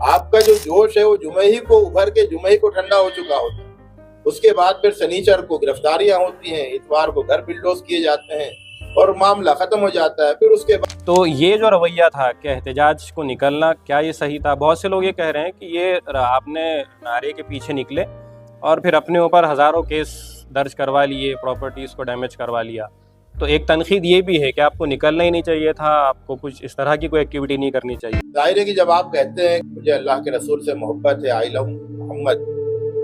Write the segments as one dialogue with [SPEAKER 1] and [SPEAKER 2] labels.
[SPEAKER 1] آپ کا جو جوش ہے وہ جمعہ ہی کو ابھر کے جمعہ ہی کو ٹھنڈا ہو چکا ہوتا ہے، اس کے بعد پھر سنیچر کو گرفتاریاں ہوتی ہیں، اتوار کو گھر بلڈوز کیے جاتے ہیں اور معاملہ ختم ہو جاتا ہے۔ پھر اس کے بعد
[SPEAKER 2] تو یہ جو رویہ تھا کہ احتجاج کو نکلنا، کیا یہ صحیح تھا؟ بہت سے لوگ یہ کہہ رہے ہیں کہ یہ آپ نے نعرے کے پیچھے نکلے اور پھر اپنے اوپر ہزاروں کیس درج کروا لیے، پراپرٹیز کو ڈیمیج کروا لیا۔ تو ایک تنقید یہ بھی ہے کہ آپ کو نکلنا ہی نہیں چاہیے تھا، آپ کو کچھ اس طرح کی کوئی ایکٹیویٹی نہیں کرنی چاہیے۔
[SPEAKER 1] ظاہر ہے کہ جب آپ کہتے ہیں کہ مجھے اللہ کے رسول سے محبت ہے، آئی لو محمد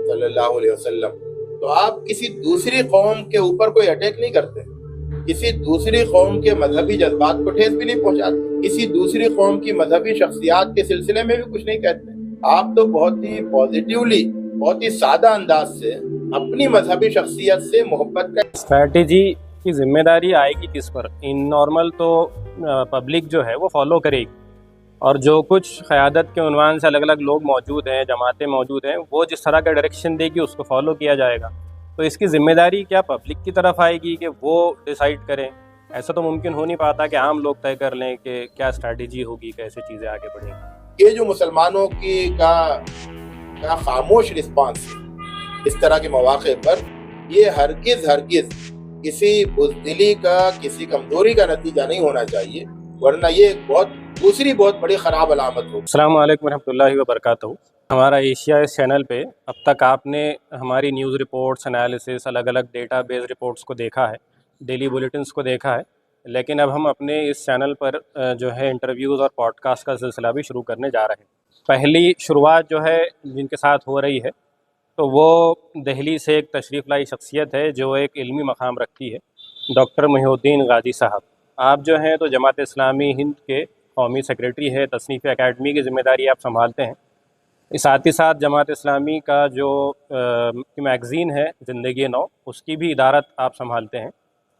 [SPEAKER 1] صلی اللہ علیہ وسلم، تو آپ کسی دوسری قوم کے اوپر کوئی اٹیک نہیں کرتے، کسی دوسری قوم کے مذہبی جذبات کو ٹھیس بھی نہیں پہنچاتے، کسی دوسری قوم کی مذہبی شخصیات کے سلسلے میں بھی کچھ نہیں کہتے۔ آپ تو بہت ہی پازیٹیولی، بہت ہی سادہ انداز سے اپنی مذہبی شخصیت سے محبت کا
[SPEAKER 2] اسٹریٹجی کی ذمہ داری آئے گی کس پر؟ ان نارمل تو پبلک جو ہے وہ فالو کرے گی، اور جو کچھ قیادت کے عنوان سے الگ الگ لوگ موجود ہیں، جماعتیں موجود ہیں، وہ جس طرح کا ڈائریکشن دے گی اس کو فالو کیا جائے گا۔ تو اس کی ذمہ داری کیا پبلک کی طرف آئے گی کہ وہ ڈیسائیڈ کریں؟ ایسا تو ممکن ہو نہیں پاتا کہ عام لوگ طے کر لیں کہ کیا اسٹریٹجی ہوگی، کیسے چیزیں آگے بڑھیں گی۔
[SPEAKER 1] یہ جو مسلمانوں کی کا خاموش رسپانس اس طرح کے مواقع پر، یہ ہرگز کسی بزدلی کا، کسی کمزوری کا نتیجہ نہیں ہونا چاہیے، ورنہ یہ دوسری بہت بڑی خراب علامت ہوگی۔
[SPEAKER 2] السلام علیکم ورحمۃ اللہ وبرکاتہ۔ ہمارا ایشیا اس چینل پہ اب تک آپ نے ہماری نیوز رپورٹس، انالیسس، الگ الگ ڈیٹا بیس رپورٹس کو دیکھا ہے، ڈیلی بلیٹنز کو دیکھا ہے، لیکن اب ہم اپنے اس چینل پر جو ہے انٹرویوز اور پوڈ کاسٹ کا سلسلہ بھی شروع کرنے جا رہے ہیں۔ پہلی شروعات جو ہے جن کے ساتھ ہو رہی ہے تو وہ دہلی سے ایک تشریف لائی شخصیت ہے جو ایک علمی مقام رکھتی ہے، ڈاکٹر محی الدین غازی صاحب۔ آپ جو ہیں تو جماعت اسلامی ہند کے قومی سیکریٹری ہے، تصنیف اکیڈمی کی ذمہ داری آپ سنبھالتے ہیں۔ ساتھ ہی ساتھ جماعت اسلامی کا جو میگزین ہے زندگی نو، اس کی بھی ادارت آپ سنبھالتے ہیں۔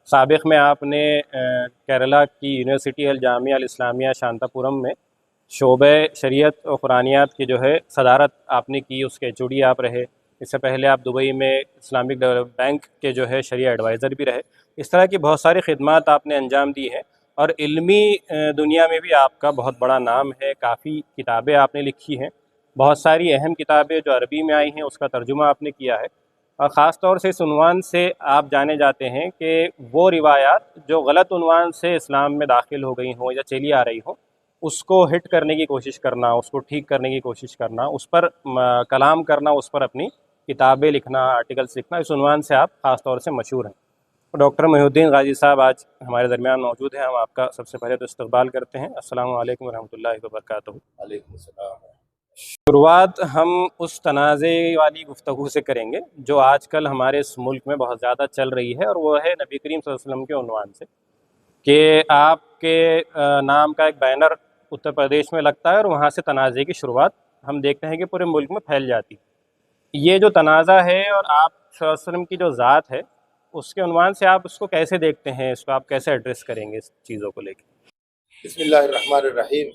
[SPEAKER 2] سابق میں آپ نے کیرلا کی یونیورسٹی الجامعہ الاسلامیہ شانتا پورم میں شعبہ شریعت و قرآنیات کی جو ہے صدارت آپ نے کی، اس کے ایچ او ڈی آپ رہے۔ اس سے پہلے آپ دبئی میں اسلامک ڈیولپمنٹ بینک کے جو ہے شرعیہ ایڈوائزر بھی رہے۔ اس طرح کی بہت ساری خدمات آپ نے انجام دی ہیں، اور علمی دنیا میں بھی آپ کا بہت بڑا نام ہے۔ کافی کتابیں آپ نے لکھی ہیں، بہت ساری اہم کتابیں جو عربی میں آئی ہیں اس کا ترجمہ آپ نے کیا ہے، اور خاص طور سے اس عنوان سے آپ جانے جاتے ہیں کہ وہ روایات جو غلط عنوان سے اسلام میں داخل ہو گئی ہوں یا چلی آ رہی ہوں، اس کو ہٹ کرنے کی کوشش کرنا، اس کو ٹھیک کرنے کی کوشش کرنا، اس پر کلام کرنا، اس پر اپنی کتابیں لکھنا، آرٹیکلس لکھنا، اس عنوان سے آپ خاص طور سے مشہور ہیں۔ ڈاکٹر محی الدین غازی صاحب آج ہمارے درمیان موجود ہیں، ہم آپ کا سب سے پہلے تو استقبال کرتے ہیں۔ السلام علیکم ورحمۃ اللہ وبرکاتہ۔
[SPEAKER 1] وعلیکم السلام۔
[SPEAKER 2] شروعات ہم اس تنازع والی گفتگو سے کریں گے جو آج کل ہمارے اس ملک میں بہت زیادہ چل رہی ہے، اور وہ ہے نبی کریم صلی اللہ علیہ وسلم کے عنوان سے، کہ آپ کے نام کا ایک بینر اتر پردیش میں لگتا ہے اور وہاں سے تنازع کی شروعات ہم دیکھتے ہیں کہ پورے ملک میں پھیل جاتی۔ یہ جو تنازع ہے اور آپ صلی اللہ علیہ وسلم کی جو ذات ہے، اس کے عنوان سے آپ اس کو کیسے دیکھتے ہیں؟ اس کو آپ کیسے ایڈریس کریں گے اس چیزوں کو لے کے؟
[SPEAKER 1] بسم اللہ الرحمن الرحیم،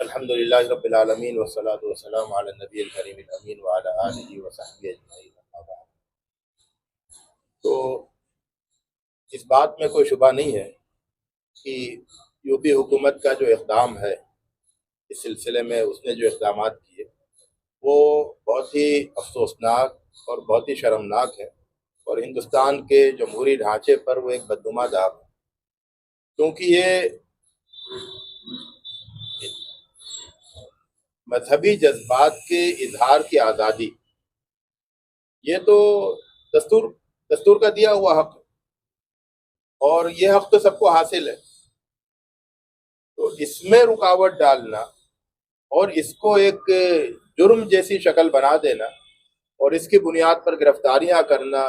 [SPEAKER 1] الحمدللہ رب العالمین والصلاة والسلام علی النبی الکریم الامین وعلی آلہ وصحبہ اجمعین۔ تو اس بات میں کوئی شبہ نہیں ہے کہ یو پی حکومت کا جو اقدام ہے اس سلسلے میں، اس نے جو اقدامات کیے وہ بہت ہی افسوسناک اور بہت ہی شرمناک ہے، اور ہندوستان کے جمہوری ڈھانچے پر وہ ایک بدنما داغ ہے، کیونکہ یہ مذہبی جذبات کے اظہار کی آزادی، یہ تو دستور کا دیا ہوا حق، اور یہ حق تو سب کو حاصل ہے۔ تو اس میں رکاوٹ ڈالنا اور اس کو ایک جرم جیسی شکل بنا دینا اور اس کی بنیاد پر گرفتاریاں کرنا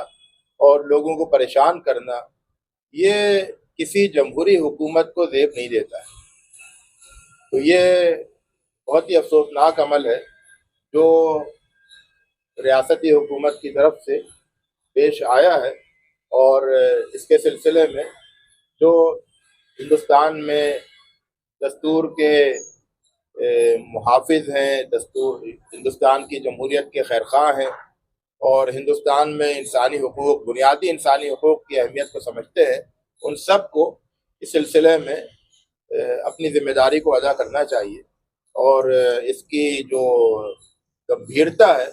[SPEAKER 1] اور لوگوں کو پریشان کرنا، یہ کسی جمہوری حکومت کو زیب نہیں دیتا ہے۔ تو یہ بہت ہی افسوسناک عمل ہے جو ریاستی حکومت کی طرف سے پیش آیا ہے، اور اس کے سلسلے میں جو ہندوستان میں دستور کے محافظ ہیں، ہندوستان کی جمہوریت کے خیرخواہ ہیں، اور ہندوستان میں انسانی حقوق، بنیادی انسانی حقوق کی اہمیت کو سمجھتے ہیں، ان سب کو اس سلسلے میں اپنی ذمہ داری کو ادا کرنا چاہیے۔ اور اس کی جو گمبھیرتا ہے،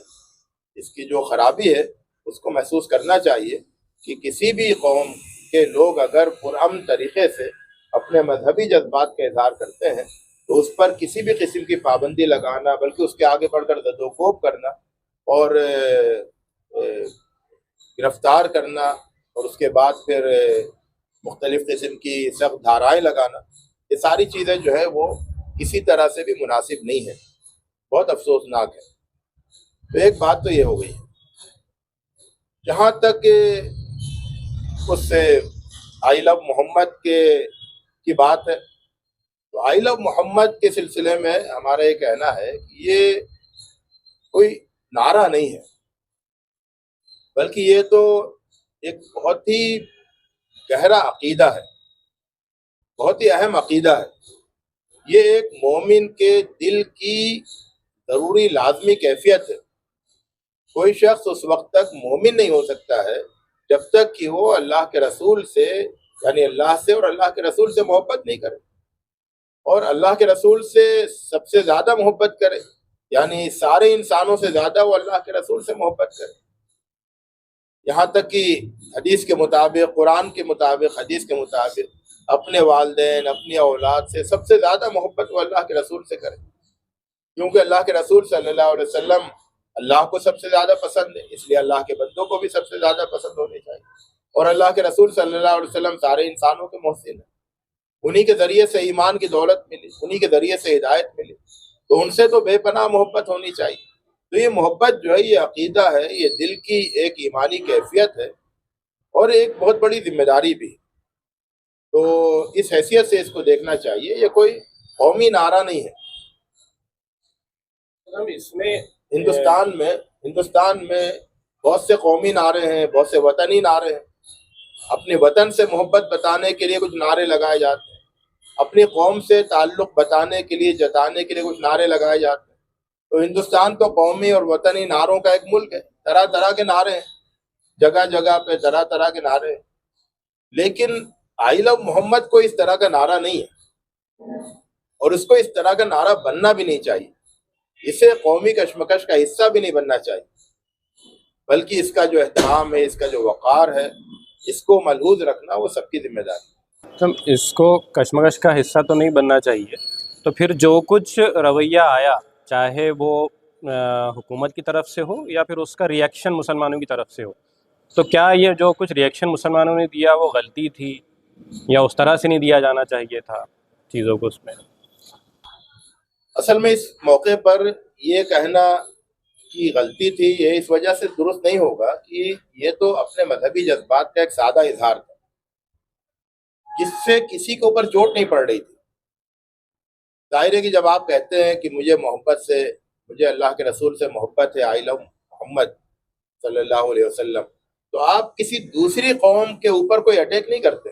[SPEAKER 1] اس کی جو خرابی ہے، اس کو محسوس کرنا چاہیے کہ کسی بھی قوم کے لوگ اگر پرامن طریقے سے اپنے مذہبی جذبات کا اظہار کرتے ہیں تو اس پر کسی بھی قسم کی پابندی لگانا، بلکہ اس کے آگے بڑھ کر زد و کوب کرنا اور گرفتار کرنا اور اس کے بعد پھر مختلف قسم کی سخت دھارائیں لگانا، یہ ساری چیزیں جو ہے وہ کسی طرح سے بھی مناسب نہیں ہے، بہت افسوسناک ہے۔ تو ایک بات تو یہ ہو گئی ہے۔ جہاں تک اس آئی لو محمد کی بات ہے، تو آئی لو محمد کے سلسلے میں ہمارا یہ کہنا ہے کہ یہ کوئی نعرہ نہیں ہے، بلکہ یہ تو ایک بہت ہی گہرا عقیدہ ہے، بہت ہی اہم عقیدہ ہے۔ یہ ایک مومن کے دل کی ضروری لازمی کیفیت ہے۔ کوئی شخص اس وقت تک مومن نہیں ہو سکتا ہے جب تک کہ وہ اللہ کے رسول سے، یعنی اللہ سے اور اللہ کے رسول سے محبت نہیں کرے، اور اللہ کے رسول سے سب سے زیادہ محبت کرے، یعنی سارے انسانوں سے زیادہ وہ اللہ کے رسول سے محبت کرے، یہاں تک کہ حدیث کے مطابق، قرآن کے مطابق، حدیث کے مطابق اپنے والدین، اپنی اولاد سے سب سے زیادہ محبت وہ اللہ کے رسول سے کرے، کیونکہ اللہ کے رسول صلی اللہ علیہ وسلم اللہ کو سب سے زیادہ پسند ہے، اس لیے اللہ کے بندوں کو بھی سب سے زیادہ پسند ہونے چاہیے، اور اللہ کے رسول صلی اللہ علیہ وسلم سارے انسانوں کے محسن ہیں، انہی کے ذریعے سے ایمان کی دولت ملی، انہی کے ذریعے سے ہدایت ملی، تو ان سے تو بے پناہ محبت ہونی چاہیے۔ تو یہ محبت جو ہے، یہ عقیدہ ہے، یہ دل کی ایک ایمانی کیفیت ہے اور ایک بہت بڑی ذمہ داری بھی ہے۔ تو اس حیثیت سے اس کو دیکھنا چاہیے، یہ کوئی قومی نعرہ نہیں ہے۔
[SPEAKER 2] اس میں
[SPEAKER 1] ہندوستان میں بہت سے قومی نعرے ہیں، بہت سے وطنی نعرے ہیں، اپنے وطن سے محبت بتانے کے لیے کچھ نعرے لگائے جاتے ہیں، اپنی قوم سے تعلق بتانے کے لیے، جتانے کے لیے کچھ نعرے لگائے جاتے ہیں۔ تو ہندوستان تو قومی اور وطنی نعروں کا ایک ملک ہے، طرح طرح کے نعرے ہیں، جگہ جگہ پہ طرح طرح کے نعرے ہیں، لیکن آئی لو محمد کو اس طرح کا نعرہ نہیں ہے، اور اس کو اس طرح کا نعرہ بننا بھی نہیں چاہیے، اسے قومی کشمکش کا حصہ بھی نہیں بننا چاہیے، بلکہ اس کا جو احترام ہے، اس کا جو وقار ہے، اس کو ملحوظ رکھنا وہ سب کی ذمہ داری ہے۔
[SPEAKER 2] اس کو کشمکش کا حصہ تو نہیں بننا چاہیے، تو پھر جو کچھ رویہ آیا، چاہے وہ حکومت کی طرف سے ہو یا پھر اس کا ریئیکشن مسلمانوں کی طرف سے ہو، تو کیا یہ جو کچھ ریئیکشن مسلمانوں نے دیا وہ غلطی تھی یا اس طرح سے نہیں دیا جانا چاہیے تھا چیزوں کو؟ اس میں
[SPEAKER 1] اصل میں اس موقع پر یہ کہنا کہ غلطی تھی، یہ اس وجہ سے درست نہیں ہوگا کہ یہ تو اپنے مذہبی جذبات کا ایک سادہ اظہار تھا، جس سے کسی کے اوپر چوٹ نہیں پڑ رہی تھی۔ ظاہر ہے کہ جب آپ کہتے ہیں کہ مجھے اللہ کے رسول سے محبت ہے، آئی لو محمد صلی اللہ علیہ وسلم، تو آپ کسی دوسری قوم کے اوپر کوئی اٹیک نہیں کرتے،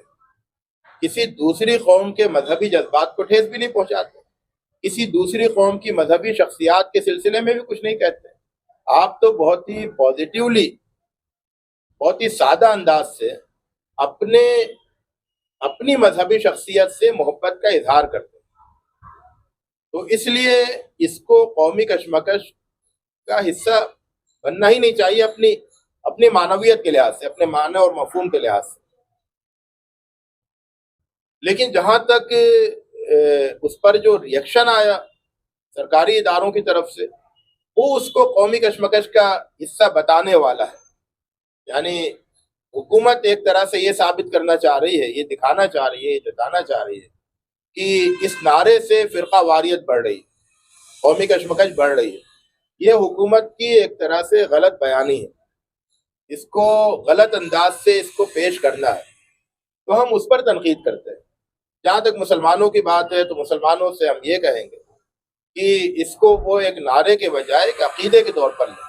[SPEAKER 1] کسی دوسری قوم کے مذہبی جذبات کو ٹھیس بھی نہیں پہنچاتے، کسی دوسری قوم کی مذہبی شخصیات کے سلسلے میں بھی کچھ نہیں کہتے۔ آپ تو بہت ہی پازیٹیولی، بہت ہی سادہ انداز سے اپنی مذہبی شخصیت سے محبت کا اظہار کرتے ہیں، تو اس لیے اس کو قومی کشمکش کا حصہ بننا ہی نہیں چاہیے، اپنی معنویت کے لحاظ سے، اپنے معنی اور مفہوم کے لحاظ سے۔ لیکن جہاں تک اس پر جو ریئیکشن آیا سرکاری اداروں کی طرف سے، وہ اس کو قومی کشمکش کا حصہ بتانے والا ہے، یعنی حکومت ایک طرح سے یہ ثابت کرنا چاہ رہی ہے، یہ دکھانا چاہ رہی ہے، یہ جتانا چاہ رہی ہے کہ اس نعرے سے فرقہ واریت بڑھ رہی ہے، قومی کشمکش بڑھ رہی ہے۔ یہ حکومت کی ایک طرح سے غلط بیانی ہے، اس کو غلط انداز سے اس کو پیش کرنا ہے، تو ہم اس پر تنقید کرتے ہیں۔ جہاں تک مسلمانوں کی بات ہے تو مسلمانوں سے ہم یہ کہیں گے کہ اس کو وہ ایک نعرے کے بجائے ایک عقیدے کے طور پر لیں،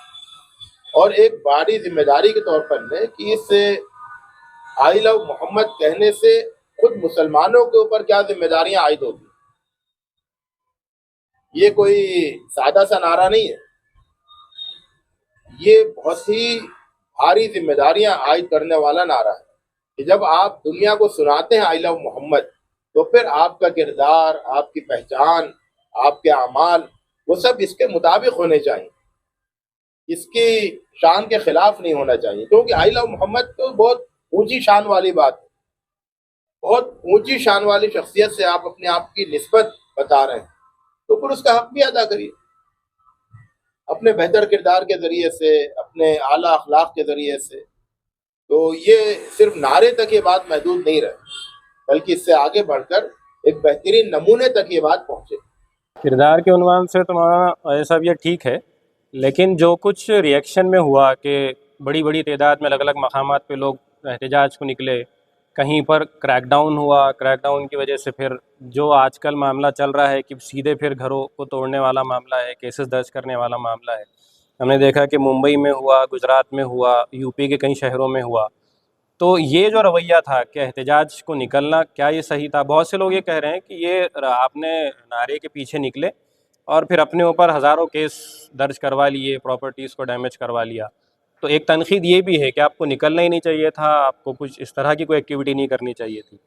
[SPEAKER 1] اور ایک بڑی ذمہ داری کے طور پر لیں کہ اس آئی لو محمد کہنے سے خود مسلمانوں کے اوپر کیا ذمہ داریاں عائد ہوتی ہیں۔ یہ کوئی سادہ سا نعرہ نہیں ہے، یہ بہت ہی بھاری ذمہ داریاں عائد کرنے والا نعرہ ہے کہ جب آپ دنیا کو سناتے ہیں آئی لو محمد، تو پھر آپ کا کردار، آپ کی پہچان، آپ کے اعمال وہ سب اس کے مطابق ہونے چاہیے، اس کی شان کے خلاف نہیں ہونا چاہیے، کیونکہ آئی لو محمد تو بہت اونچی شان والی بات ہے، بہت اونچی شان والی شخصیت سے آپ اپنے آپ کی نسبت بتا رہے ہیں، تو پھر اس کا حق بھی ادا کریے اپنے بہتر کردار کے ذریعے سے، اپنے اعلیٰ اخلاق کے ذریعے سے۔ تو یہ صرف نعرے تک یہ بات محدود نہیں رہے، بلکہ اس سے آگے بڑھ کر ایک بہترین نمونے تک یہ بات پہنچے۔
[SPEAKER 2] کردار کے عنوان سے تو مولانا صاحب یہ ٹھیک ہے، لیکن جو کچھ ریئیکشن میں ہوا کہ بڑی بڑی تعداد میں الگ الگ مقامات پہ لوگ احتجاج کو نکلے، کہیں پر کریک ڈاؤن ہوا، کریک ڈاؤن کی وجہ سے پھر جو آج کل معاملہ چل رہا ہے کہ سیدھے پھر گھروں کو توڑنے والا معاملہ ہے، کیسز درج کرنے والا معاملہ ہے، ہم نے دیکھا کہ ممبئی میں ہوا، گجرات میں ہوا، یو پی کے کئی شہروں میں ہوا۔ تو یہ جو رویہ تھا کہ احتجاج کو نکلنا، کیا یہ صحیح تھا؟ بہت سے لوگ یہ کہہ رہے ہیں کہ یہ آپ نے نعرے کے پیچھے نکلے اور پھر اپنے اوپر ہزاروں کیس درج کروا لیے، پراپرٹیز کو ڈیمیج کروا لیا۔ تو ایک تنقید یہ بھی ہے کہ آپ کو نکلنا ہی نہیں چاہیے تھا، آپ کو کچھ اس طرح کی کوئی ایکٹیویٹی نہیں کرنی چاہیے تھی۔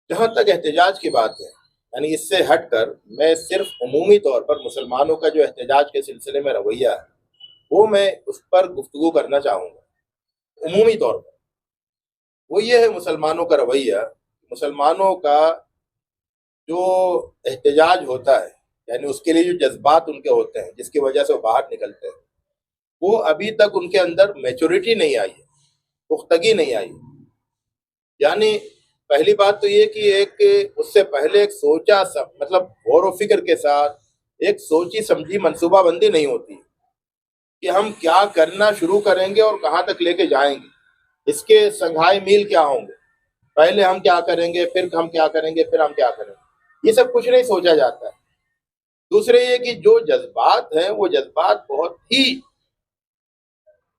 [SPEAKER 1] جہاں تک احتجاج کی بات ہے، یعنی اس سے ہٹ کر میں صرف عمومی طور پر مسلمانوں کا جو احتجاج کے سلسلے میں رویہ ہے وہ میں اس پر گفتگو کرنا چاہوں گا۔ عمومی طور پر وہ یہ ہے مسلمانوں کا رویہ، مسلمانوں کا جو احتجاج ہوتا ہے، یعنی اس کے لیے جو جذبات ان کے ہوتے ہیں جس کی وجہ سے وہ باہر نکلتے ہیں، وہ ابھی تک ان کے اندر میچورٹی نہیں آئی ہے، پختگی نہیں آئی۔ یعنی پہلی بات تو یہ کہ ایک اس سے پہلے ایک سوچا مطلب غور و فکر کے ساتھ ایک سوچی سمجھی منصوبہ بندی نہیں ہوتی کہ ہم کیا کرنا شروع کریں گے اور کہاں تک لے کے جائیں گے، اس کے سنگھائی میل کیا ہوں گے، پہلے ہم کیا کریں گے، پھر ہم کیا کریں گے، پھر ہم کیا کریں گے، یہ سب کچھ نہیں سوچا جاتا ہے۔ دوسرے یہ کہ جو جذبات ہیں وہ جذبات بہت ہی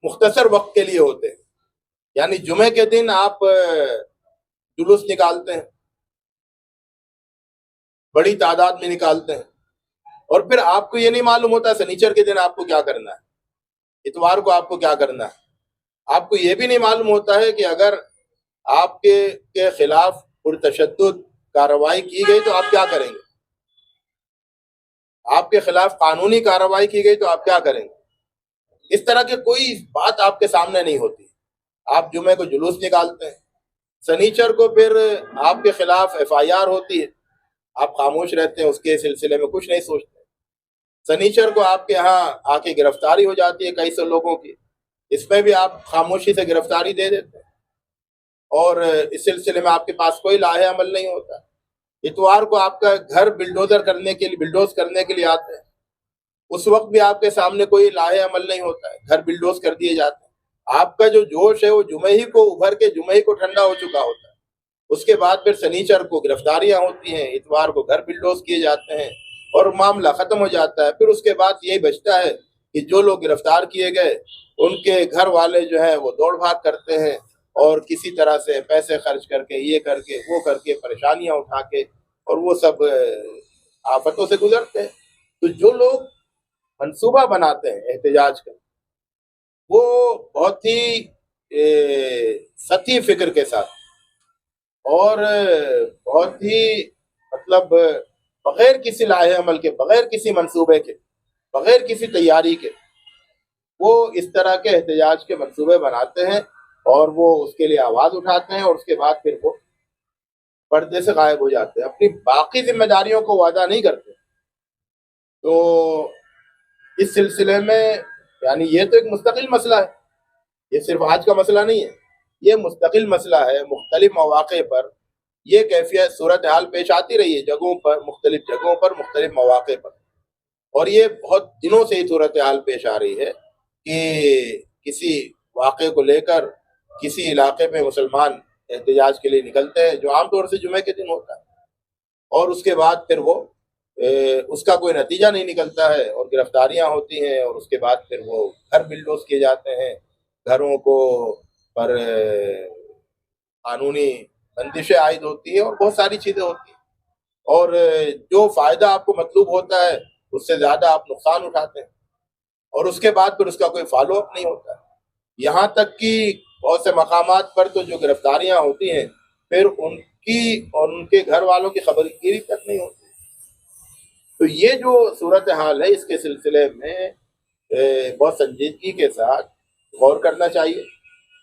[SPEAKER 1] مختصر وقت کے لیے ہوتے ہیں، یعنی جمعے کے دن آپ جلوس نکالتے ہیں، بڑی تعداد میں نکالتے ہیں، اور پھر آپ کو یہ نہیں معلوم ہوتا سنیچر کے دن آپ کو کیا کرنا ہے، اتوار کو آپ کو کیا کرنا ہے۔ آپ کو یہ بھی نہیں معلوم ہوتا ہے کہ اگر آپ کے خلاف پرتشدد کارروائی کی گئی تو آپ کیا کریں گے، آپ کے خلاف قانونی کارروائی کی گئی تو آپ کیا کریں گے۔ اس طرح کی کوئی بات آپ کے سامنے نہیں ہوتی۔ آپ جمعے کو جلوس نکالتے ہیں، سنیچر کو پھر آپ کے خلاف ایف آئی آر ہوتی ہے، آپ خاموش رہتے ہیں، اس کے سلسلے میں کچھ نہیں سوچتے۔ سنیچر کو آپ کے ہاں آ کے گرفتاری ہو جاتی ہے کئی سو لوگوں کی، اس میں بھی آپ خاموشی سے گرفتاری دے دیتے ہیں، اور اس سلسلے میں آپ کے پاس کوئی لاہے عمل نہیں ہوتا۔ اتوار کو آپ کا گھر بلڈوز کرنے کے لیے آتے ہیں، اس وقت بھی آپ کے سامنے کوئی لاہے عمل نہیں ہوتا ہے، گھر بلڈوز کر دیے جاتے ہیں۔ آپ کا جو جوش ہے وہ جمعے ہی کو ابھر کے جمعے ہی کو ٹھنڈا ہو چکا ہوتا ہے، اس کے بعد پھر سنیچر کو گرفتاریاں ہوتی ہیں، اتوار کو گھر بلڈوز کیے جاتے ہیں اور معاملہ ختم ہو جاتا ہے۔ پھر اس کے بعد یہی بچتا ہے کہ جو لوگ گرفتار کیے گئے ان کے گھر والے جو ہیں وہ دوڑ بھاگ کرتے ہیں، اور کسی طرح سے پیسے خرچ کر کے، یہ کر کے، وہ کر کے، پریشانیاں اٹھا کے، اور وہ سب آفتوں سے گزرتے ہیں۔ تو جو لوگ منصوبہ بناتے ہیں احتجاج کا، وہ بہت ہی سطحی فکر کے ساتھ اور بہت ہی مطلب بغیر کسی لاہے عمل کے، بغیر کسی منصوبے کے، بغیر کسی تیاری کے، وہ اس طرح کے احتجاج کے منصوبے بناتے ہیں اور وہ اس کے لیے آواز اٹھاتے ہیں، اور اس کے بعد پھر وہ پردے سے غائب ہو جاتے ہیں، اپنی باقی ذمہ داریوں کو ادا نہیں کرتے۔ تو اس سلسلے میں یعنی یہ تو ایک مستقل مسئلہ ہے، یہ صرف آج کا مسئلہ نہیں ہے، یہ مستقل مسئلہ ہے۔ مختلف مواقع پر یہ کیفیت صورتحال پیش آتی رہی ہے، جگہوں پر، مختلف جگہوں پر، مختلف مواقع پر، اور یہ بہت دنوں سے ہی صورتحال پیش آ رہی ہے کہ کسی واقعے کو لے کر کسی علاقے میں مسلمان احتجاج کے لیے نکلتے ہیں، جو عام طور سے جمعے کے دن ہوتا ہے، اور اس کے بعد پھر وہ اس کا کوئی نتیجہ نہیں نکلتا ہے، اور گرفتاریاں ہوتی ہیں، اور اس کے بعد پھر وہ گھر بلڈوز کیے جاتے ہیں، گھروں کو پر قانونی بندشیں عائد ہوتی ہیں، اور بہت ساری چیزیں ہوتی ہیں، اور جو فائدہ آپ کو مطلوب ہوتا ہے اس سے زیادہ آپ نقصان اٹھاتے ہیں، اور اس کے بعد پھر اس کا کوئی فالو اپ نہیں ہوتا ہے۔ یہاں تک کہ بہت سے مقامات پر تو جو گرفتاریاں ہوتی ہیں پھر ان کی اور ان کے گھر والوں کی خبر گیری تک نہیں ہوتی۔ تو یہ جو صورتحال ہے اس کے سلسلے میں بہت سنجیدگی کے ساتھ غور کرنا چاہیے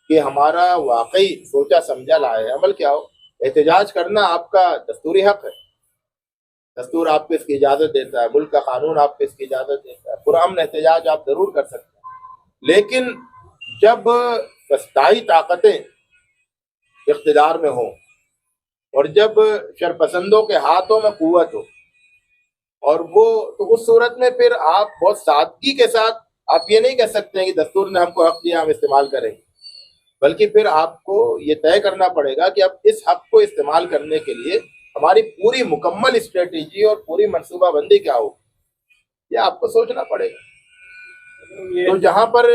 [SPEAKER 1] کہ ہمارا واقعی سوچا سمجھا لائے عمل کیا ہو. احتجاج کرنا آپ کا دستوری حق ہے، دستور آپ کو اس کی اجازت دیتا ہے، ملک کا قانون آپ کو اس کی اجازت دیتا ہے، پرامن احتجاج آپ ضرور کر سکتے ہیں. لیکن جب فسطائی طاقتیں اقتدار میں ہوں اور جب شرپسندوں کے ہاتھوں میں قوت ہو، اور وہ تو اس صورت میں پھر آپ بہت سادگی کے ساتھ آپ یہ نہیں کہہ سکتے ہیں کہ دستور نے ہم کو حق دیا ہم استعمال کریں گے، بلکہ پھر آپ کو یہ طے کرنا پڑے گا کہ اب اس حق کو استعمال کرنے کے لیے ہماری پوری مکمل اسٹریٹجی اور پوری منصوبہ بندی کیا ہو، یہ آپ کو سوچنا پڑے گا. تو جہاں پر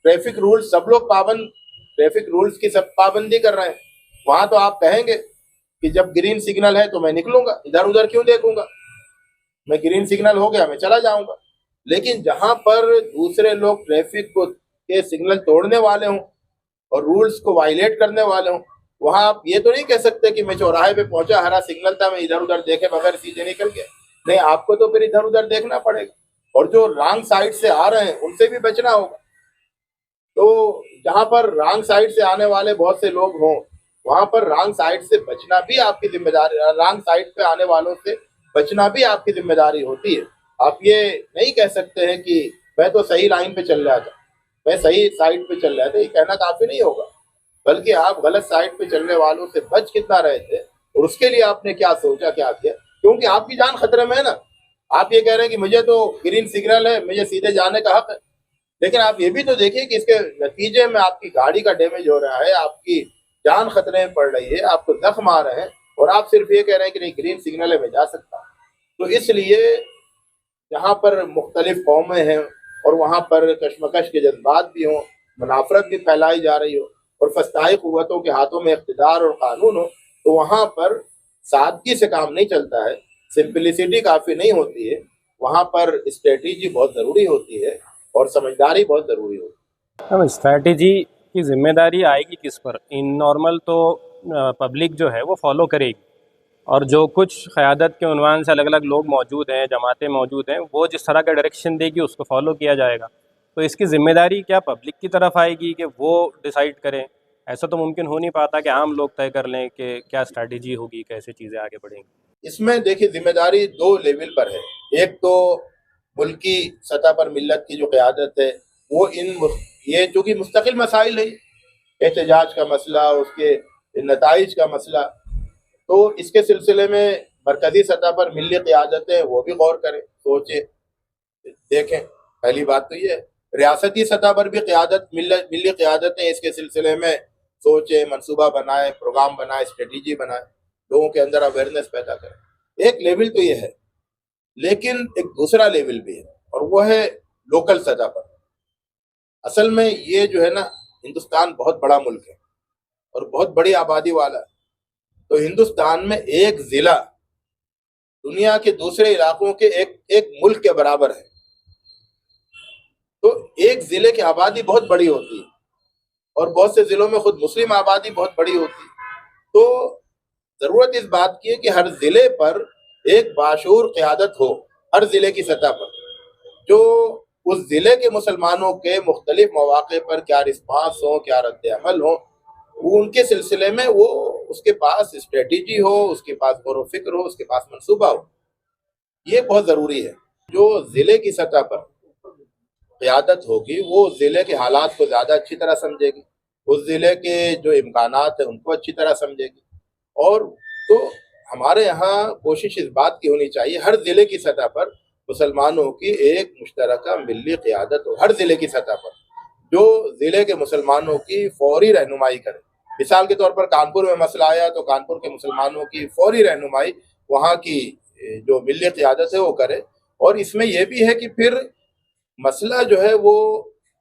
[SPEAKER 1] ٹریفک رولز سب لوگ ٹریفک رولز کی سب پابندی کر رہے ہیں، وہاں تو آپ کہیں گے کہ جب گرین سگنل ہے تو میں نکلوں گا، ادھر ادھر کیوں دیکھوں گا، میں گرین سگنل ہو گیا میں چلا جاؤں گا. لیکن جہاں پر دوسرے لوگ ٹریفک کو کے سگنل توڑنے والے ہوں اور رولز کو وائلیٹ کرنے والے ہوں، وہاں آپ یہ تو نہیں کہہ سکتے کہ میں چوراہے پہ پہنچا، ہرا سگنل تھا، میں ادھر ادھر دیکھے بغیر سیدھے نکل گیا. نہیں، آپ کو تو پھر ادھر ادھر دیکھنا پڑے گا، اور جو رانگ سائڈ سے آ رہے ہیں ان سے بھی بچنا ہوگا. تو جہاں پر رانگ سائڈ سے آنے والے بہت سے لوگ ہوں، وہاں پر رانگ سائڈ سے بچنا بھی آپ کی ذمہ داری، رانگ سائڈ پہ آنے والوں سے بچنا بھی آپ کی ذمہ داری ہوتی ہے. آپ یہ نہیں کہہ سکتے ہیں کہ میں تو صحیح لائن پہ چل رہا تھا، میں صحیح سائڈ پہ چل رہا تھا، یہ کہنا کافی نہیں ہوگا، بلکہ آپ غلط سائڈ پہ چلنے والوں سے بچ کتنا رہے تھے اور اس کے لیے آپ نے کیا سوچا کیا کیا، کیونکہ آپ کی جان خطرے میں ہے نا. آپ یہ کہہ رہے ہیں کہ مجھے تو گرین سگنل ہے، مجھے سیدھے جانے کا حق ہے، لیکن آپ یہ بھی تو دیکھیں کہ اس کے نتیجے میں آپ کی گاڑی کا ڈیمیج ہو رہا ہے، آپ کی جان خطرے میں پڑ رہی ہے، آپ کو زخم آ رہے ہیں، اور آپ صرف یہ کہہ رہے ہیں کہ نہیں گرین سگنل ہے میں جا سکتا ہوں. تو اس لیے جہاں پر مختلف قومیں ہیں اور وہاں پر کشمکش کے جذبات بھی ہوں، منافرت بھی پھیلائی جا رہی ہو، اور فسطائی قوتوں کے ہاتھوں میں اقتدار اور قانون ہو، تو وہاں پر سادگی سے کام نہیں چلتا ہے، سمپلسٹی کافی نہیں ہوتی ہے، وہاں پر اسٹریٹجی بہت ضروری ہوتی ہے اور سمجھداری بہت ضروری ہوتی ہے.
[SPEAKER 2] اب اسٹریٹجی کی ذمہ داری آئے گی کس پر؟ ان نارمل تو پبلک جو ہے وہ فالو کرے گی، اور جو کچھ قیادت کے عنوان سے الگ الگ لوگ موجود ہیں، جماعتیں موجود ہیں، وہ جس طرح کا ڈائریکشن دے گی اس کو فالو کیا جائے گا. تو اس کی ذمہ داری کیا پبلک کی طرف آئے گی کہ وہ ڈیسائیڈ کریں؟ ایسا تو ممکن ہو نہیں پاتا کہ عام لوگ طے کر لیں کہ کیا اسٹریٹجی ہوگی، کیسے چیزیں آگے بڑھیں گی.
[SPEAKER 1] اس میں دیکھیے ذمہ داری دو لیول پر ہے. ایک تو ملکی سطح پر ملت کی جو قیادت ہے، وہ یہ جو کہ مستقل مسائل ہے، احتجاج کا مسئلہ، اس کے نتائج کا مسئلہ، تو اس کے سلسلے میں مرکزی سطح پر ملی قیادتیں وہ بھی غور کریں، سوچیں، دیکھیں. پہلی بات تو یہ ہے. ریاستی سطح پر بھی ملی قیادتیں اس کے سلسلے میں سوچیں، منصوبہ بنائیں، پروگرام بنائیں، اسٹریٹجی بنائیں، لوگوں کے اندر اویئرنیس پیدا کریں. ایک لیول تو یہ ہے، لیکن ایک دوسرا لیول بھی ہے، اور وہ ہے لوکل سطح پر. اصل میں یہ جو ہے نا، ہندوستان بہت بڑا ملک ہے اور بہت بڑی آبادی والا ہے. تو ہندوستان میں ایک ضلع دنیا کے دوسرے علاقوں کے ایک ملک کے برابر ہے. تو ایک ضلع کی آبادی بہت بڑی ہوتی ہے، اور بہت سے ضلعوں میں خود مسلم آبادی بہت بڑی ہوتی ہے. تو ضرورت اس بات کی ہے کہ ہر ضلع پر ایک باشعور قیادت ہو، ہر ضلع کی سطح پر، جو اس ضلع کے مسلمانوں کے مختلف مواقع پر کیا رسپانس ہو، کیا رد عمل ہو، ان کے سلسلے میں وہ اس کے پاس اسٹریٹجی ہو، اس کے پاس غور و فکر ہو، اس کے پاس منصوبہ ہو. یہ بہت ضروری ہے. جو ضلع کی سطح پر قیادت ہوگی وہ ضلع کے حالات کو زیادہ اچھی طرح سمجھے گی، اس ضلع کے جو امکانات ہیں ان کو اچھی طرح سمجھے گی. اور تو ہمارے یہاں کوشش اس بات کی ہونی چاہیے ہر ضلع کی سطح پر مسلمانوں کی ایک مشترکہ ملی قیادت ہو، ہر ضلع کی سطح پر، جو ضلع کے مسلمانوں کی فوری رہنمائی کرے. مثال کے طور پر کانپور میں مسئلہ آیا تو کانپور کے مسلمانوں کی فوری رہنمائی وہاں کی جو ملی قیادت ہے وہ کرے. اور اس میں یہ بھی ہے کہ پھر مسئلہ جو ہے وہ